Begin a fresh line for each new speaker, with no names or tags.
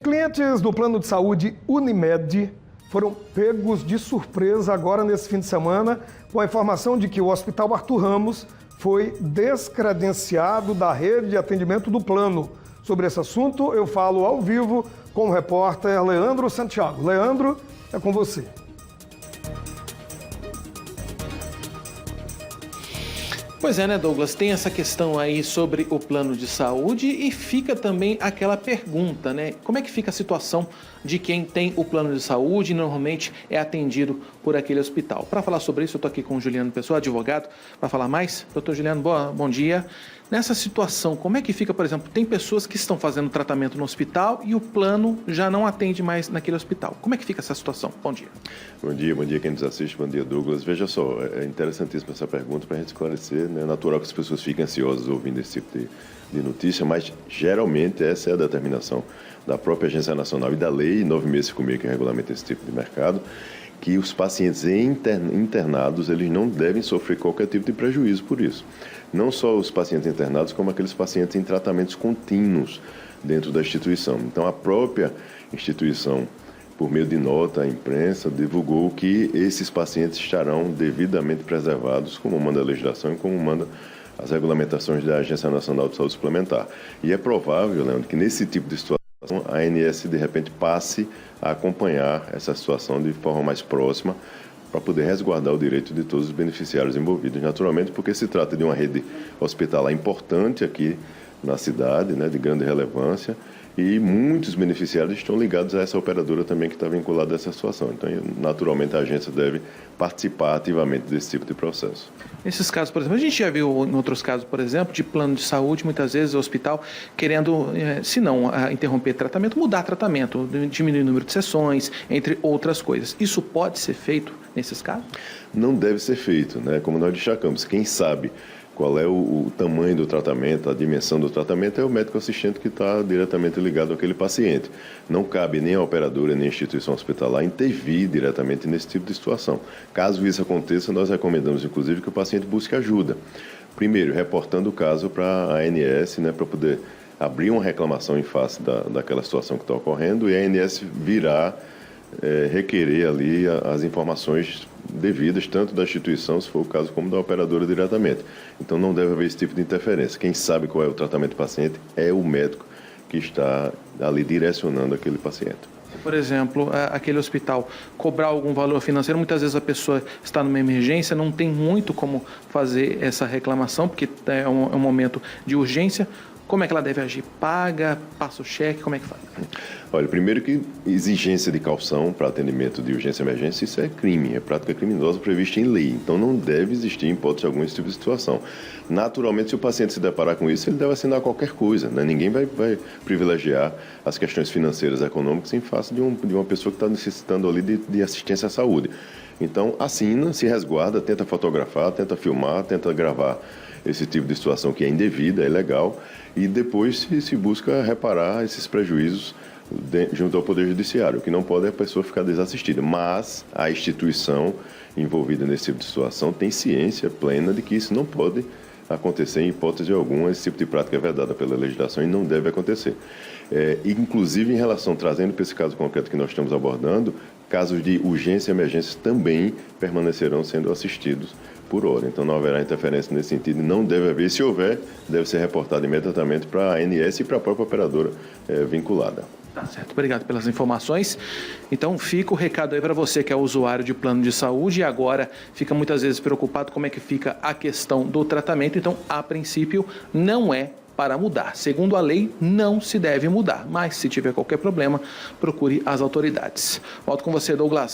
Clientes do plano de saúde Unimed foram pegos de surpresa agora nesse fim de semana com a informação de que o Hospital Arthur Ramos foi descredenciado da rede de atendimento do plano. Sobre esse assunto, eu falo ao vivo com o repórter Leandro Santiago. Leandro, é com você.
Pois é, né, Douglas? Tem essa questão aí sobre o plano de saúde e fica também aquela pergunta, né? Como é que fica a situação de quem tem o plano de saúde e normalmente é atendido por aquele hospital? Para falar sobre isso, eu estou aqui com o Juliano Pessoa, advogado, para falar mais. Doutor Juliano, bom dia. Nessa situação, como é que fica, por exemplo, tem pessoas que estão fazendo tratamento no hospital e o plano já não atende mais naquele hospital. Como é que fica essa situação? Bom dia.
Bom dia quem nos assiste, bom dia, Douglas. Veja só, é interessantíssima essa pergunta para a gente esclarecer, né? É natural que as pessoas fiquem ansiosas ouvindo esse tipo de notícia, mas geralmente essa é a determinação da própria Agência Nacional e da Lei 9656, que regulamenta esse tipo de mercado, que os pacientes internados, eles não devem sofrer qualquer tipo de prejuízo por isso. Não só os pacientes internados, como aqueles pacientes em tratamentos contínuos dentro da instituição. Então, a própria instituição, por meio de nota à imprensa, divulgou que esses pacientes estarão devidamente preservados, como manda a legislação e como manda as regulamentações da Agência Nacional de Saúde Suplementar. E é provável, Leandro, que nesse tipo de situação a ANS, de repente, passe a acompanhar essa situação de forma mais próxima para poder resguardar o direito de todos os beneficiários envolvidos. Naturalmente, porque se trata de uma rede hospitalar importante aqui na cidade, né, de grande relevância, e muitos beneficiários estão ligados a essa operadora também que está vinculada a essa situação. Então, naturalmente, a agência deve participar ativamente desse tipo de processo.
Nesses casos, por exemplo, a gente já viu em outros casos, por exemplo, de plano de saúde, muitas vezes o hospital querendo, se não interromper tratamento, mudar tratamento, diminuir o número de sessões, entre outras coisas. Isso pode ser feito nesses casos?
Não deve ser feito, né? Como nós destacamos, quem sabe qual é o tamanho do tratamento, a dimensão do tratamento, é o médico assistente que está diretamente ligado àquele paciente. Não cabe nem a operadora, nem a instituição hospitalar intervir diretamente nesse tipo de situação. Caso isso aconteça, nós recomendamos, inclusive, que o paciente busque ajuda. Primeiro, reportando o caso para a ANS, né, para poder abrir uma reclamação em face daquela situação que está ocorrendo, e a ANS virá requerer ali as informações devidas, tanto da instituição, se for o caso, como da operadora diretamente. Então, não deve haver esse tipo de interferência. Quem sabe qual é o tratamento do paciente é o médico que está ali direcionando aquele paciente.
Por exemplo, aquele hospital cobrar algum valor financeiro, muitas vezes a pessoa está numa emergência, não tem muito como fazer essa reclamação, porque é um momento de urgência. Como é que ela deve agir? Paga, passa o cheque, como é que faz?
Olha, primeiro que exigência de caução para atendimento de urgência e emergência, isso é crime, é prática criminosa prevista em lei. Então, não deve existir, em hipótese alguma, esse tipo de situação. Naturalmente, se o paciente se deparar com isso, ele deve assinar qualquer coisa, né? Ninguém vai privilegiar as questões financeiras e econômicas em face de uma pessoa que está necessitando ali de assistência à saúde. Então, assina, se resguarda, tenta fotografar, tenta filmar, tenta gravar esse tipo de situação que é indevida, é ilegal, e depois se busca reparar esses prejuízos junto ao Poder Judiciário. O que não pode é a pessoa ficar desassistida, mas a instituição envolvida nesse tipo de situação tem ciência plena de que isso não pode acontecer em hipótese alguma. Esse tipo de prática é vedada pela legislação e não deve acontecer. Inclusive, em relação, trazendo para esse caso concreto que nós estamos abordando, casos de urgência e emergência também permanecerão sendo assistidos por hora. Então, não haverá interferência nesse sentido, não deve haver. Se houver, deve ser reportado imediatamente para a ANS e para a própria operadora vinculada.
Tá certo, obrigado pelas informações. Então, fica o recado aí para você que é usuário de plano de saúde e agora fica muitas vezes preocupado como é que fica a questão do tratamento. Então, a princípio, não é para mudar. Segundo a lei, não se deve mudar, mas se tiver qualquer problema, procure as autoridades. Volto com você, Douglas.